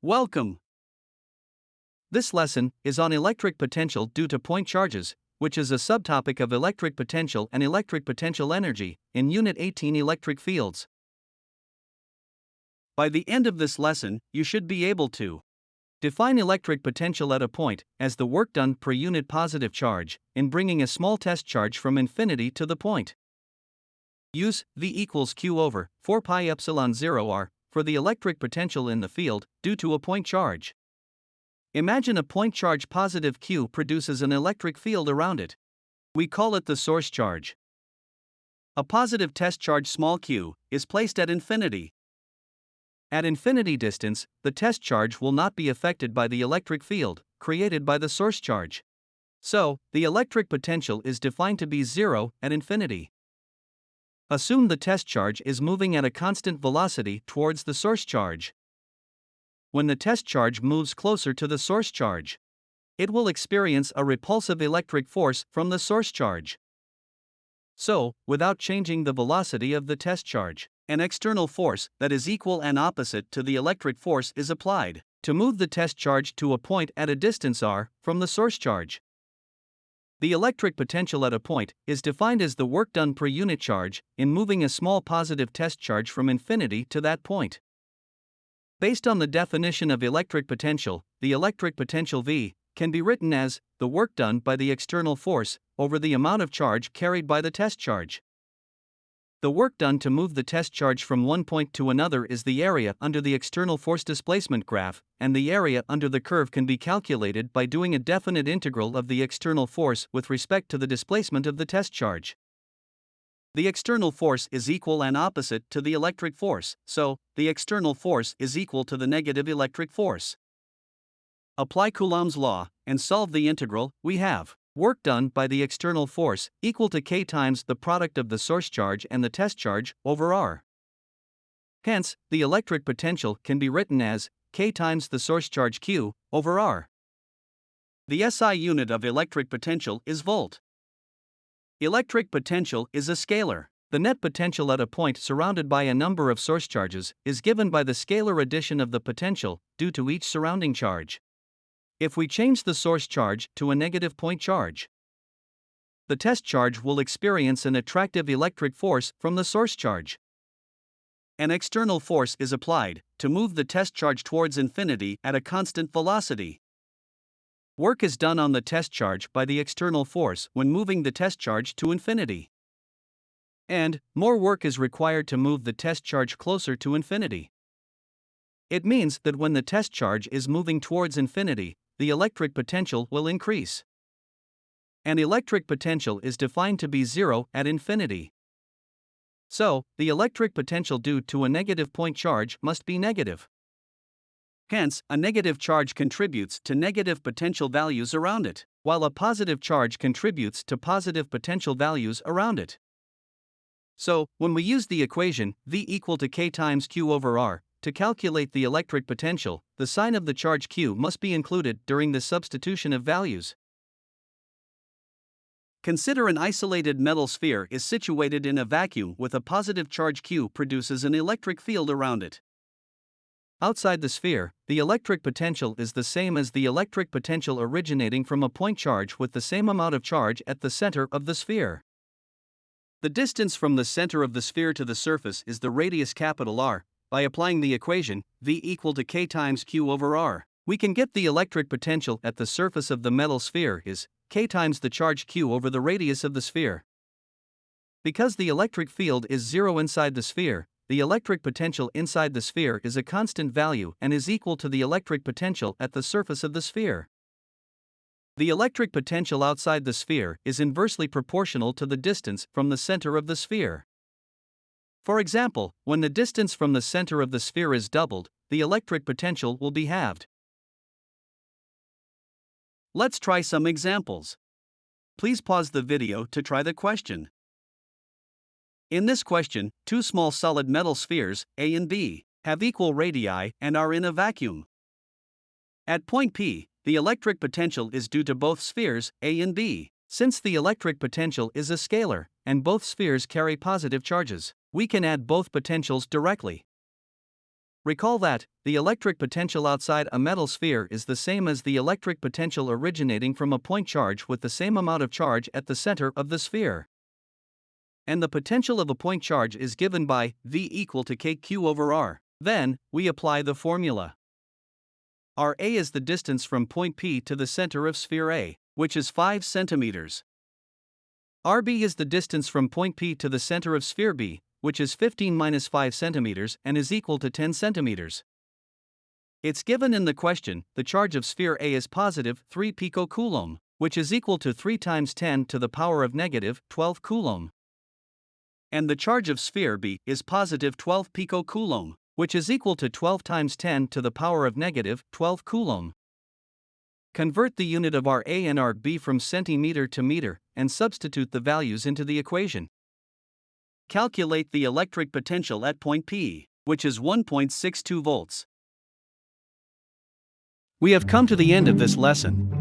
Welcome. This lesson is on electric potential due to point charges, which is a subtopic of electric potential and electric potential energy in Unit 18 Electric Fields. By the end of this lesson, you should be able to define electric potential at a point as the work done per unit positive charge in bringing a small test charge from infinity to the point. Use V equals Q over 4 pi epsilon 0 r for the electric potential in the field due to a point charge. Imagine a point charge positive Q produces an electric field around it. We call it the source charge. A positive test charge small q is placed at infinity. At infinity distance, the test charge will not be affected by the electric field created by the source charge. So, the electric potential is defined to be zero at infinity. Assume the test charge is moving at a constant velocity towards the source charge. When the test charge moves closer to the source charge, it will experience a repulsive electric force from the source charge. So, without changing the velocity of the test charge, an external force that is equal and opposite to the electric force is applied to move the test charge to a point at a distance r from the source charge. The electric potential at a point is defined as the work done per unit charge in moving a small positive test charge from infinity to that point. Based on the definition of electric potential, the electric potential V can be written as the work done by the external force over the amount of charge carried by the test charge. The work done to move the test charge from one point to another is the area under the external force displacement graph, and the area under the curve can be calculated by doing a definite integral of the external force with respect to the displacement of the test charge. The external force is equal and opposite to the electric force, so the external force is equal to the negative electric force. Apply Coulomb's law and solve the integral. We have work done by the external force equal to k times the product of the source charge and the test charge over r. Hence, the electric potential can be written as k times the source charge q over r. The SI unit of electric potential is volt. Electric potential is a scalar. The net potential at a point surrounded by a number of source charges is given by the scalar addition of the potential due to each surrounding charge. If we change the source charge to a negative point charge, the test charge will experience an attractive electric force from the source charge. An external force is applied to move the test charge towards infinity at a constant velocity. Work is done on the test charge by the external force when moving the test charge to infinity. And more work is required to move the test charge closer to infinity. It means that when the test charge is moving towards infinity, the electric potential will increase. An electric potential is defined to be zero at infinity. So, the electric potential due to a negative point charge must be negative. Hence, a negative charge contributes to negative potential values around it, while a positive charge contributes to positive potential values around it. So, when we use the equation V equal to k times q over r, to calculate the electric potential, the sign of the charge q must be included during the substitution of values. Consider an isolated metal sphere is situated in a vacuum with a positive charge q produces an electric field around it. Outside the sphere, the electric potential is the same as the electric potential originating from a point charge with the same amount of charge at the center of the sphere. The distance from the center of the sphere to the surface is the radius capital R. By applying the equation, V equal to k times q over r, we can get the electric potential at the surface of the metal sphere is k times the charge q over the radius of the sphere. Because the electric field is zero inside the sphere, the electric potential inside the sphere is a constant value and is equal to the electric potential at the surface of the sphere. The electric potential outside the sphere is inversely proportional to the distance from the center of the sphere. For example, when the distance from the center of the sphere is doubled, the electric potential will be halved. Let's try some examples. Please pause the video to try the question. In this question, two small solid metal spheres, A and B, have equal radii and are in a vacuum. At point P, the electric potential is due to both spheres, A and B. Since the electric potential is a scalar, and both spheres carry positive charges, we can add both potentials directly. Recall that the electric potential outside a metal sphere is the same as the electric potential originating from a point charge with the same amount of charge at the center of the sphere. And the potential of a point charge is given by V equal to kq over r. Then, we apply the formula. Ra is the distance from point P to the center of sphere A, which is 5 centimeters. Rb is the distance from point P to the center of sphere B, which is 15 minus 5 centimeters and is equal to 10 centimeters. It's given in the question, the charge of sphere A is positive 3 picocoulomb, which is equal to 3 times 10 to the power of negative 12 coulomb. And the charge of sphere B is positive 12 picocoulomb, which is equal to 12 times 10 to the power of negative 12 coulomb. Convert the unit of Ra and Rb from centimeter to meter, and substitute the values into the equation. Calculate the electric potential at point P, which is 1.62 volts. We have come to the end of this lesson.